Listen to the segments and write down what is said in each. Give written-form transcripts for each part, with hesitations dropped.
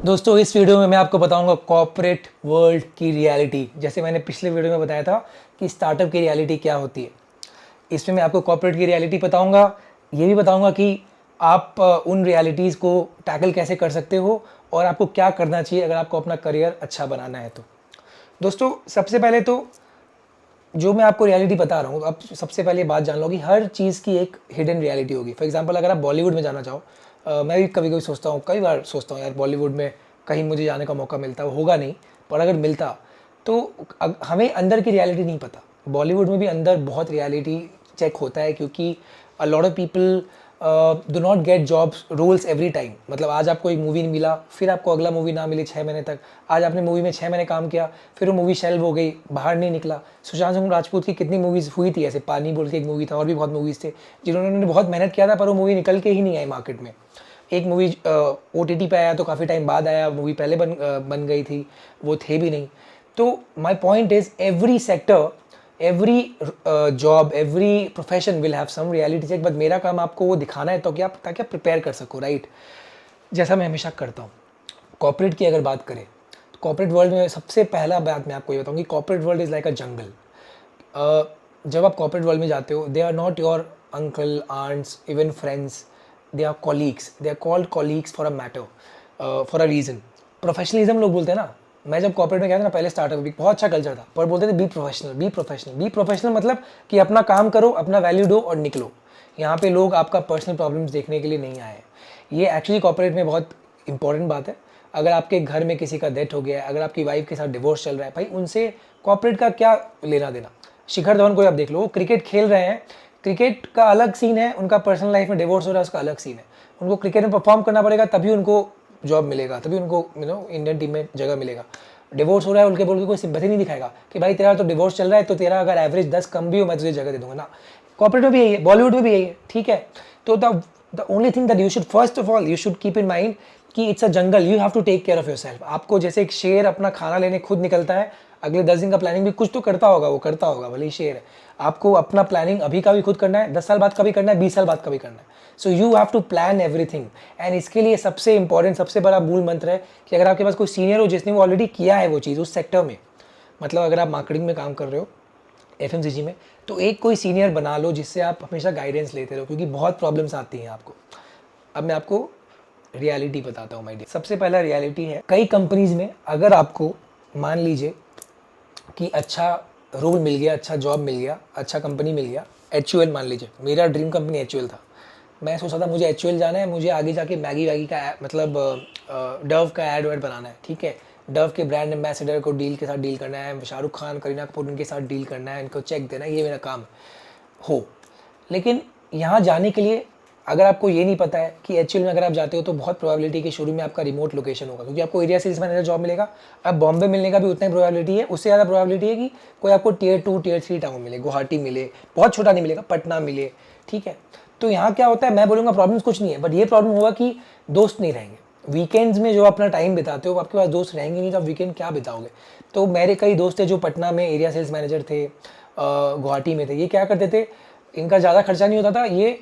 दोस्तों इस वीडियो में मैं आपको बताऊंगा कॉर्पोरेट वर्ल्ड की रियलिटी। जैसे मैंने पिछले वीडियो में बताया था कि स्टार्टअप की रियलिटी क्या होती है, इसमें मैं आपको कॉर्पोरेट की रियलिटी बताऊंगा। ये भी बताऊंगा कि आप उन रियलिटीज़ को टैकल कैसे कर सकते हो और आपको क्या करना चाहिए अगर आपको अपना करियर अच्छा बनाना है। तो दोस्तों सबसे पहले तो जो मैं आपको रियलिटी बता रहा हूँ, आप सबसे पहले बात जान लो कि हर चीज़ की एक हिडन रियलिटी होगी। फॉर एग्जांपल अगर आप बॉलीवुड में जाना चाहो, मैं भी कभी कभी सोचता हूँ, कई बार सोचता हूँ यार बॉलीवुड में कहीं मुझे जाने का मौका मिलता, वो होगा नहीं, पर अगर मिलता तो हमें अंदर की रियलिटी नहीं पता। बॉलीवुड में भी अंदर बहुत रियलिटी चेक होता है, क्योंकि a lot of people do not get jobs roles every time. मतलब आज आपको एक मूवी नहीं मिला, फिर आपको अगला मूवी ना मिले 6 महीने तक। आज आपने मूवी में 6 महीने काम किया, फिर वो मूवी शेल्व हो गई, बाहर नहीं निकला। सुशांत सिंह राजपूत की कितनी मूवीज़ हुई थी ऐसे, पानी बोल के एक मूवी था, और भी बहुत मूवीज़ थे जिन्होंने बहुत मेहनत किया था, पर वो मूवी निकल के ही नहीं आई मार्केट में। एक मूवी OTT पे आया तो काफ़ी टाइम बाद आया, मूवी पहले बन गई थी, वो थे भी नहीं। तो my point is every sector, every job, every profession will have some reality check, but मेरा काम आपको वो दिखाना है तो कि आप ताकि आप प्रिपेयर कर सको, राइट। जैसा मैं हमेशा करता हूँ। कॉर्पोरेट की अगर बात करें तो कॉर्पोरेट वर्ल्ड में सबसे पहला बात मैं आपको ये बताऊँ कि corporate world is like a jungle. जब आप कॉर्पोरेट वर्ल्ड में जाते हो, they are not your uncle, aunts, even friends, they are colleagues, they are called colleagues for a matter, for a reason. Professionalism लोग बोलते हैं ना। मैं जब कॉर्पोरेट में गया था ना, पहले स्टार्टअप भी बहुत अच्छा कल्चर था, पर बोलते थे be professional, be professional, be professional, मतलब कि अपना काम करो, अपना वैल्यू दो और निकलो। यहाँ पे लोग आपका पर्सनल प्रॉब्लम्स देखने के लिए नहीं आए हैं। ये एक्चुअली कॉर्पोरेट में बहुत इंपॉर्टेंट बात है। अगर आपके घर में किसी का डेथ हो गया है, अगर आपकी वाइफ के साथ डिवोर्स चल रहा है, भाई उनसे कॉर्पोरेट का क्या लेना देना। शिखर धवन को आप देख लो, वो क्रिकेट खेल रहे हैं, क्रिकेट का अलग सीन है, उनका पर्सनल लाइफ में डिवोर्स हो रहा है, उसका अलग सीन है। उनको क्रिकेट में परफॉर्म करना पड़ेगा, तभी उनको जॉब मिलेगा, तभी उनको इंडियन टीम में जगह मिलेगा। डिवोर्स हो रहा है, उनके बोल के कोई सिंपैथी नहीं दिखाएगा कि भाई तेरा तो डिवोर्स चल रहा है, तो तेरा अगर एवरेज 10 कम भी हो मैं तुझे जगह दे दूंगा ना। कॉर्पोरेट में भी यही है, बॉलीवुड में भी यही है, ठीक है। तो the only thing that you should first of all you should keep in mind कि it's a jungle, you have to take care of yourself. आपको जैसे एक शेर अपना खाना लेने खुद निकलता है, अगले 10 दिन का प्लानिंग भी कुछ तो करता होगा, वो करता होगा, भले ही शेर है। आपको अपना प्लानिंग अभी का भी खुद करना है, 10 साल बाद का भी करना है, 20 साल बाद का भी करना है। So you have to plan everything. And इसके लिए सबसे इंपॉर्टेंट, सबसे बड़ा मूल मंत्र है कि अगर आपके पास कोई सीनियर हो जिसने वो ऑलरेडी किया है वो चीज़ उस सेक्टर में, मतलब अगर आप मार्केटिंग में काम कर रहे हो, FMCG में, तो एक कोई सीनियर बना लो जिससे आप हमेशा गाइडेंस लेते रहो, क्योंकि बहुत प्रॉब्लम्स आती हैं आपको। अब मैं आपको रियलिटी बताता हूँ माय डियर। सबसे पहला रियलिटी है, कई कंपनीज में अगर आपको मान लीजिए कि अच्छा रोल मिल गया, अच्छा जॉब मिल गया, अच्छा कंपनी मिल गया, HUL मान लीजिए, मेरा ड्रीम कंपनी HUL था। मैं सोचा था मुझे HUL जाना है, मुझे आगे जाके मैगी वैगी का मतलब डव का एड वेड बनाना है, ठीक है। डव के ब्रांड एम्बेसडर को डील के साथ डील करना है, शाहरुख खान, करीना कपूर, उनके साथ डील करना है, इनको चेक देना है, ये मेरा काम हो। लेकिन यहाँ जाने के लिए अगर आपको ये नहीं पता है कि HUL में अगर आप जाते हो तो बहुत प्रोबेबिलिटी कि शुरू में आपका रिमोट लोकेशन होगा, क्योंकि आपको एरिया सेल्स मैनेजर जॉब मिलेगा। अब बॉम्बे मिलने का भी उतना ही प्रोबेबिलिटी है, उससे ज़्यादा प्रोबेबिलिटी है कि कोई आपको Tier 2 Tier 3 टाउन मिले, गुवाहाटी मिले, बहुत छोटा नहीं मिलेगा, पटना मिले, ठीक है। तो यहाँ क्या होता है, मैं बोलूँगा प्रॉब्लम्स कुछ नहीं है, बट ये प्रॉब्लम होगा कि दोस्त नहीं रहेंगे। वीकेंड्स में जो अपना टाइम बिताते हो, आपके पास दोस्त रहेंगे नहीं, तो आप वीकेंड क्या बिताओगे। तो मेरे कई दोस्त हैं जो पटना में एरिया सेल्स मैनेजर थे, गुवाहाटी में थे। ये क्या करते थे, इनका ज़्यादा खर्चा नहीं होता था, ये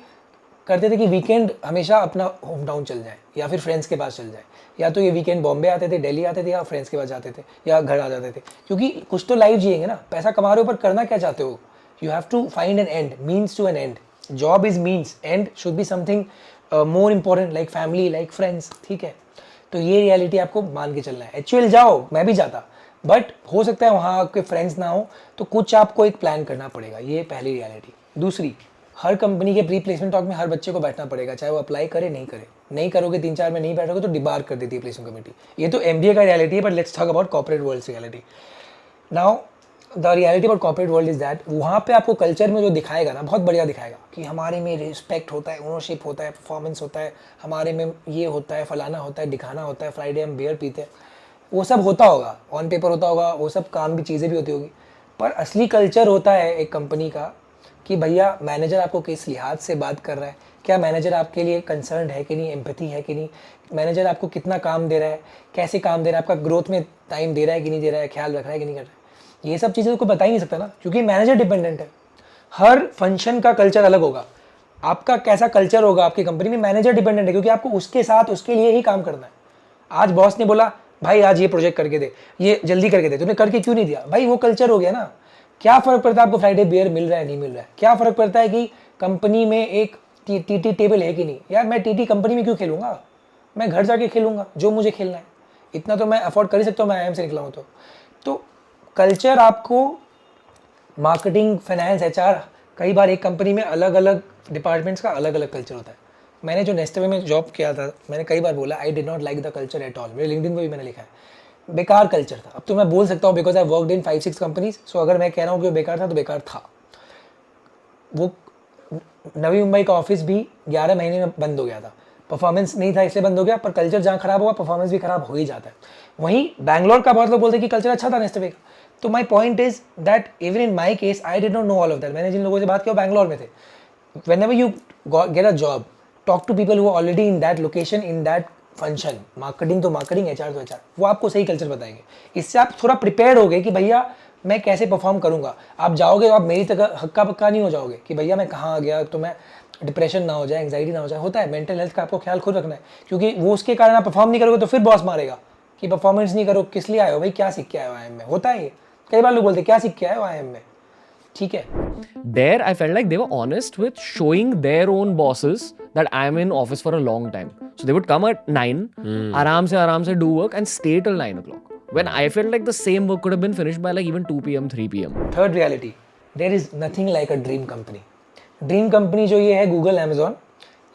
करते थे कि वीकेंड हमेशा अपना होम टाउन चल जाए या फिर फ्रेंड्स के पास चल जाए, या तो ये वीकेंड बॉम्बे आते थे, दिल्ली आते थे, या फ्रेंड्स के पास जाते थे, या घर आ जाते थे। क्योंकि कुछ तो लाइफ जिएंगे ना, पैसा कमा रहे हो पर करना क्या चाहते हो। You have to find an end, means to an end. Job is means, and should be something more important, like family, like friends, ठीक है। तो ये रियलिटी आपको मान के चलना है। HUL जाओ, मैं भी जाता, बट हो सकता है वहाँ आपके फ्रेंड्स ना हो, तो कुछ आपको एक प्लान करना पड़ेगा, ये पहली रियलिटी। दूसरी, हर कंपनी के प्री प्लेसमेंट टॉक में हर बच्चे को बैठना पड़ेगा, चाहे वो अप्लाई करे नहीं करे। नहीं करोगे, 3-4 में नहीं बैठोगे तो डिबार कर देती है प्लेसमेंट कमेटी। ये तो MBA का रियलिटी है, but let's talk about corporate world reality now. The reality about corporate world is that वहाँ पे आपको कल्चर में जो दिखाएगा ना, बहुत बढ़िया दिखाएगा कि हमारे में रिस्पेक्ट होता है, ओनरशिप होता है, परफॉर्मेंस होता है, हमारे में ये होता है, फलाना होता है, दिखाना होता है, फ्राइडे हम बियर पीते हैं। वो सब होता होगा, ऑन पेपर होता होगा, वो सब काम भी, चीज़ें भी होती होगी, पर असली कल्चर होता है एक कंपनी का कि भैया मैनेजर आपको किस लिहाज से बात कर रहा है, क्या मैनेजर आपके लिए कंसर्न है कि नहीं, एम्पैथी है कि नहीं, मैनेजर आपको कितना काम दे रहा है, कैसे काम दे रहा है, आपका ग्रोथ में टाइम दे रहा है कि नहीं दे रहा है, ख्याल रख रहा है कि नहीं कर रहा है। ये सब चीज़ें तो कोई बता ही नहीं सकता ना, क्योंकि मैनेजर डिपेंडेंट है। हर फंक्शन का कल्चर अलग होगा, आपका कैसा कल्चर होगा आपकी कंपनी में, मैनेजर डिपेंडेंट है, क्योंकि आपको उसके साथ उसके लिए ही काम करना है। आज बॉस ने बोला भाई आज ये प्रोजेक्ट करके दे, ये जल्दी करके दे, तूने करके क्यों नहीं दिया? भाई वो कल्चर हो गया ना। क्या फर्क पड़ता है आपको फ्राइडे बियर मिल रहा है नहीं मिल रहा है? क्या फर्क पड़ता है कि कंपनी में एक टीटी टेबल है कि नहीं? यार मैं टीटी कंपनी में क्यों खेलूंगा, मैं घर जाके खेलूंगा जो मुझे खेलना है। इतना तो मैं अफोर्ड कर ही सकता हूँ, मैं आईएम से निकला हूँ तो कल्चर आपको मार्केटिंग, फाइनेंस, एचआर, कई बार एक कंपनी में अलग अलग डिपार्टमेंट्स का अलग अलग कल्चर होता है। मैंने जो नेस्टवे में जॉब किया था, मैंने कई बार बोला I did not like the culture at all. मेरे लिंक्डइन पे भी मैंने लिखा है बेकार कल्चर था। अब तो मैं बोल सकता हूँ because I worked in 5-6 companies, so अगर मैं कह रहा हूँ कि वो बेकार था तो बेकार था। वो नवी मुंबई का ऑफिस भी 11 महीने में बंद हो गया था, परफॉर्मेंस नहीं था इसलिए बंद हो गया, पर कल्चर जहाँ खराब हुआ परफॉर्मेंस भी खराब हो ही जाता है। वहीं बैंगलोर का बहुत लोग बोलते हैं कि कल्चर अच्छा था नेस्टवे का। तो my point is that even in my case I did not know all of that. मैंने जिन लोगों से बात किया बैंगलोर में थे। whenever you get a job, talk to people who are already in that location, in that function, marketing तो marketing, HR तो HR, वो आपको सही कल्चर बताएंगे। इससे आप थोड़ा प्रिपेयर हो गए कि भैया मैं कैसे परफॉर्म करूंगा। आप जाओगे तो आप मेरी तरह हक्का पक्का नहीं हो जाओगे कि भैया मैं कहाँ आ गया, तो मैं डिप्रेशन ना हो जाए, एंग्जाइटी ना हो जाए। होता है, मेंटल हेल्थ का आपको ख्याल खुद रखना है, क्योंकि वो उसके कारण आप परफॉर्म नहीं करोगे तो फिर बॉस मारेगा कि परफॉर्मेंस नहीं करो, किस लिए आए हो भाई, क्या सीख के आए हो आईएम में। होता है ये, कई बार लोग बोलते क्या सीख के आए हो आईएम में, ठीक है। There, I felt like they were honest with showing their own bosses that I'm in office for a long time. So they would come at 9, आराम से do work and stay till 9 o'clock. When I felt like the same work could have been finished by like even 2 p.m., 3 p.m. Third reality, there is nothing like a dream company. Dream company जो ये है Google, Amazon,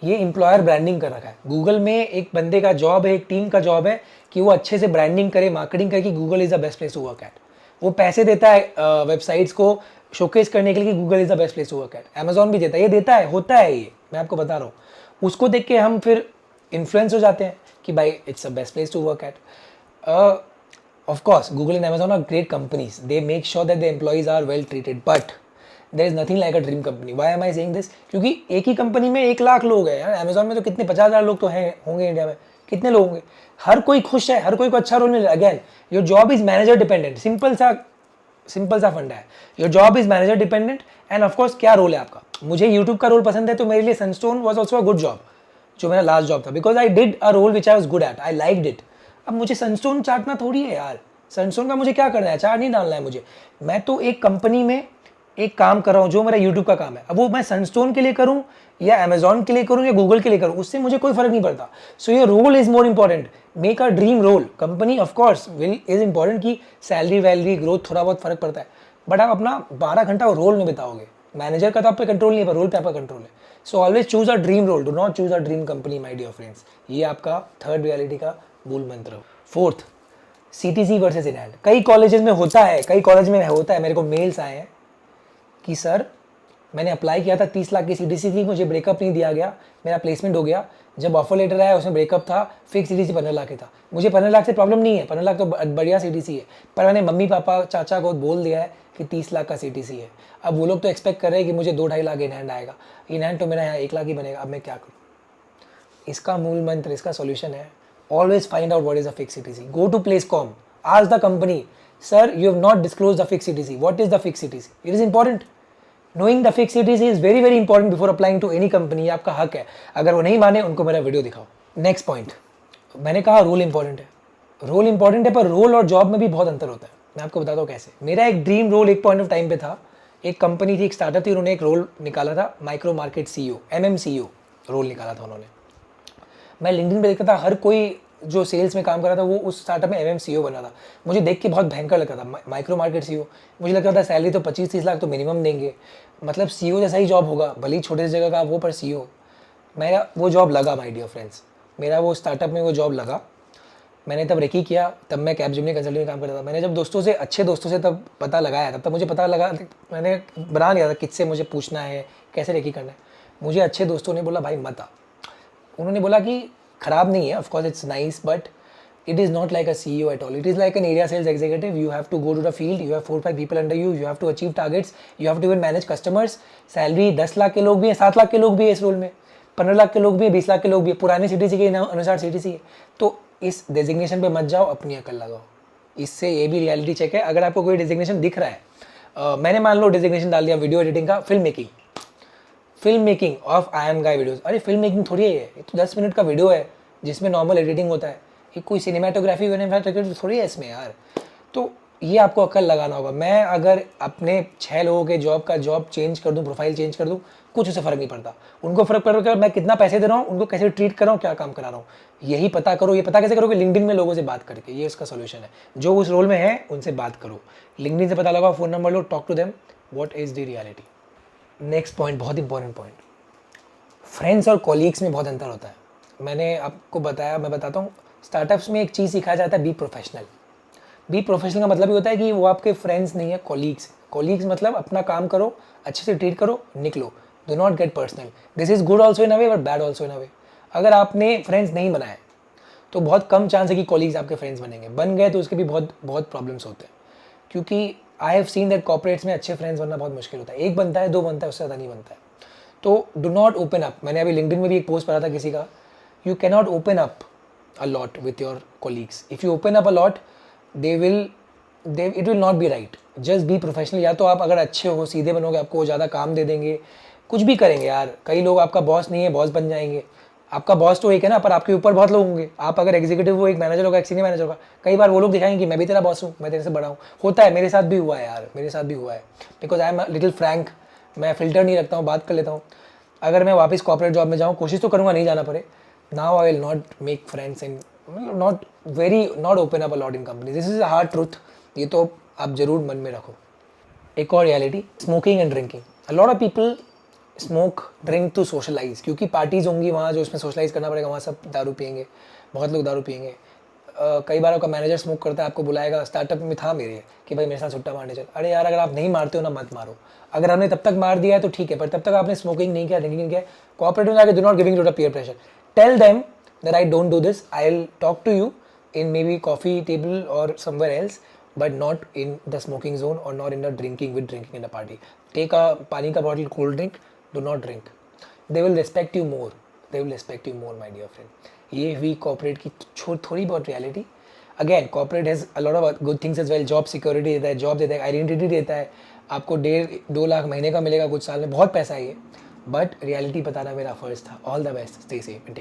ये employer branding कर रखा है। Google में एक बंदे का जॉब है, एक टीम का जॉब है कि वो अच्छे से ब्रांडिंग करे, मार्केटिंग करे कि Google is the best place to work at. वो पैसे देता है वेबसाइट्स को शोकेस करने के लिए कि Google is the best place to work at. Amazon भी देता है, ये देता है, होता है, ये मैं आपको बता रहा हूँ। उसको देख के हम फिर इन्फ्लुएंस हो जाते हैं कि भाई it's the best place to work at. Of course Google and Amazon are great companies, they make sure that the employees are well treated, but there is nothing like a dream company. Why am I saying this? क्योंकि एक ही company में 1 लाख लोग हैं यार। Amazon में तो कितने 50,000 लोग तो हैं, होंगे इंडिया में, कितने लोग होंगे? हर कोई खुश है, हर कोई को अच्छा रोल मिल रहा है। Again your job is manager dependent, simple सा फंडा है। Your job is manager dependent and of course क्या रोल है आपका। मुझे यूट्यूब का रोल पसंद है तो मेरे लिए Sunstone was also a good job, जो मेरा लास्ट जॉब था, because I did a role which I was good at, I liked it. अब मुझे सनस्टोन चाटना थोड़ी है यार, सनस्टोन का मुझे क्या करना है, चार नहीं डालना है मुझे। मैं तो एक कंपनी में एक काम कर रहा हूँ जो मेरा यूट्यूब का काम है। अब वो मैं सनस्टोन के लिए करूँ या अमेजॉन के लिए करूँ या गूगल के लिए करूँ, उससे मुझे कोई फर्क नहीं पड़ता। So your role is more important, make a dream role. Company of course will is important कि सैलरी वैलरी ग्रोथ थोड़ा बहुत फर्क पड़ता है, बट आप अपना 12 घंटा रोल में बिताओगे। मैनेजर का तो आप पे कंट्रोल नहीं है, पर रोल पे आपका कंट्रोल है। So always choose a dream role, do not choose a dream company my dear friends. ये आपका थर्ड रियलिटी का मूल मंत्र। Fourth, CTC versus in hand. कई कॉलेजेस में होता है, कई कॉलेज में होता है, मेरे को मेल्स आए हैं कि सर मैंने अप्लाई किया था, 30 लाख की सीटीसी थी, मुझे ब्रेकअप नहीं दिया गया, मेरा प्लेसमेंट हो गया। जब ऑफर लेटर आया उसमें ब्रेकअप था, फिक्स सीटीसी 15 लाख की था। मुझे 15 लाख से प्रॉब्लम नहीं है, 15 लाख तो बढ़िया सीटीसी है, पर मैंने मम्मी पापा चाचा को बोल दिया है कि 30 लाख का सीटीसी है। अब वो लोग तो एक्सपेक्ट कर रहे हैं कि मुझे 2-2.5 लाख इन हैंड आएगा, इन हैंड तो मेरा यहाँ 1 लाख ही बनेगा। अब मैं क्या करूँ? इसका मूल मंत्र, इसका सोल्यूशन है always find out what is the fix CTC. Go to Placecom, ask the company, sir you have not disclose the fix CTC, what is the fix CTC? It is important. Knowing the fix CTC is very very important before applying to any company. आपका हक है, अगर वो नहीं माने उनको मेरा video दिखाओ। नेक्स्ट पॉइंट, मैंने कहा रोल इंपॉर्टेंट है, रोल इंपॉर्टेंट है, पर रोल और जॉब में भी बहुत अंतर होता है। मैं आपको बताता हूँ कैसे। मेरा एक ड्रीम रोल एक पॉइंट ऑफ टाइम पे था, एक कंपनी थी, एक स्टार्टअप थी, उन्होंने एक रोल निकाला था, micro market CEO, MMCEO role निकाला था उन्होंने। मैं लिंक्डइन पे देखता था हर कोई जो सेल्स में काम कर रहा था वो उस स्टार्टअप में MMCEO बना था। मुझे देख के बहुत भयंकर लगता था, माइक्रो मार्केट सीईओ। मुझे लगता था सैलरी तो 25-30 लाख तो मिनिमम देंगे, मतलब सीईओ जैसा ही जॉब होगा, भले ही छोटे से जगह का वो, पर सीईओ। मेरा वो जॉब लगा माय डियर फ्रेंड्स, मेरा वो स्टार्टअप में वो जॉब लगा। मैंने तब रेकी किया, तब मैं कैपजेमिनी कंसल्टिंग में काम करता था। मैंने जब दोस्तों से, अच्छे दोस्तों से तब पता लगाया, तब मुझे पता लगा, मैंने बना लिया था किससे मुझे पूछना है, कैसे रेकी करना है। मुझे अच्छे दोस्तों ने बोला भाई मत आ। उन्होंने बोला कि खराब नहीं है, of course it's nice, but it is not like a CEO at all. It is like an area sales executive. You have to go to the field, you have 4-5 people under you, you have to achieve targets, you have to even manage customers. Salary 10 lakh के लोग भी हैं, 7 लाख के लोग भी हैं इस role में, 15 लाख के लोग भी हैं, 20 लाख के लोग भी हैं, पुराने सीटीसी के अनुसार सीटीसी है। तो इस डेजिग्नेशन पे मत जाओ, अपनी अकल लगाओ। इससे ये भी रियलिटी चेक है। अगर आपको कोई डेजिग्नेशन दिख रहा है, मैंने मान लो डेजिग्नेशन डाल दिया वीडियो एडिटिंग का, film making of I am guy videos. अरे फिल्म मेकिंग थोड़ी है ये तो 10 मिनट का वीडियो है जिसमें नॉर्मल एडिटिंग होता है। ये कोई सिनेमाटोग्राफी विनेमाटोग्राफी थोड़ी है इसमें यार। तो ये आपको अक्ल लगाना होगा। मैं अगर अपने 6 लोगों के जॉब चेंज कर दूं, प्रोफाइल चेंज कर दूं, कुछ उससे फ़र्क नहीं पड़ता। उनको फ़र्क पड़ेगा मैं कितना पैसे दे रहा हूँ, उनको कैसे ट्रीट कर रहा हूँ, क्या काम करा रहा हूँ, यही पता करो। ये पता कैसे करोगे? लिंक्डइन में लोगों से बात करके, ये इसका सोल्यूशन है। जो उस रोल में है उनसे बात करो, लिंक्डइन से पता लगाओ, फ़ोन नंबर लो, talk to them, what is the reality. Next point, बहुत इंपॉर्टेंट पॉइंट, फ्रेंड्स और कॉलीग्स में बहुत अंतर होता है। मैंने आपको बताया, मैं बताता हूँ। स्टार्टअप्स में एक चीज़ सिखाया जाता है, बी प्रोफेशनल। बी प्रोफेशनल का मतलब ये होता है कि वो आपके फ्रेंड्स नहीं है, कॉलीग्स। कॉलीग्स मतलब अपना काम करो, अच्छे से ट्रीट करो, निकलो, do not get personal. This is good also in a way but bad also in a way. अगर आपने फ्रेंड्स नहीं बनाए तो बहुत कम चांस है कि कॉलीग्स आपके फ्रेंड्स बनेंगे। बन गए तो उसके भी बहुत बहुत प्रॉब्लम्स होते हैं, क्योंकि I have seen that corporates में अच्छे फ्रेंड्स बनना बहुत मुश्किल होता है। एक बनता है, दो बनता है, उससे ज़्यादा नहीं बनता है। तो डो नॉट ओपन अप। मैंने अभी लिंक्डइन में भी एक पोस्ट पढ़ा था किसी का, you can not open up a lot with your colleagues. If you open up a lot it will not be right. Just be professional. या तो आप अगर अच्छे हो, सीधे बनोगे, आपको ज़्यादा काम दे देंगे, कुछ भी करेंगे यार। कई लोग आपका बॉस नहीं है, बॉस बन जाएंगे। आपका बॉस तो एक है ना, पर आपके ऊपर बहुत लोग होंगे। आप अगर एग्जीक्यूटिव हो, एक मैनेजर होगा, एक सीनियर मैनेजर होगा, कई बार वो लोग दिखाएंगे कि मैं भी तेरा बॉस हूँ, मैं तेरे से बड़ा हूँ। होता है, मेरे साथ भी हुआ है यार, मेरे साथ भी हुआ है। Because I am little Frank, मैं फिल्टर नहीं रखता हूँ, बात कर लेता हूँ। अगर मैं वापस कॉर्पोरेट जॉब में जाऊँ, कोशिश तो करूँगा नहीं जाना पड़े। Now I will not make friends in, not open up a lot in company. This is a hard truth, ये तो आप जरूर मन में रखो। एक और reality, smoking and drinking. A lot of people smoke drink to socialize, क्योंकि पार्टीज होंगी वहाँ जो उसमें सोशलाइज करना पड़ेगा, वहाँ सब दारू पियेंगे, बहुत लोग दारू पियेंगे। कई बार आपका मैनेजर स्मोक करता है, आपको बुलाएगा। स्टार्टअप में था मेरे कि भाई मेरे साथ छुट्टा मारने चल। अरे यार, अगर आप नहीं मारते हो ना, मत मारो। अगर आपने तब तक मार दिया है तो ठीक है, पर तब तक आपने स्मोकिंग नहीं किया, ड्रिंकिंग नहीं किया। कोऑपरेट में जाकर do not giving to the peer pressure. Tell them that I don't do this, I will talk to you in maybe coffee table or somewhere else, but not in the smoking zone or not in the drinking in a party. Take a pani ka bottle, cold drink, do not drink. They will respect you more, my dear friend. ये हुई corporate की थोड़ी बहुत reality. Again, corporate has a lot of good things as well. Job security देता है, job देता है, identity देता है, आपको 1.5-2 लाख महीने का मिलेगा कुछ साल में, बहुत पैसा है ये। बट रियलिटी बताना मेरा फर्ज था। All the best, stay safe and take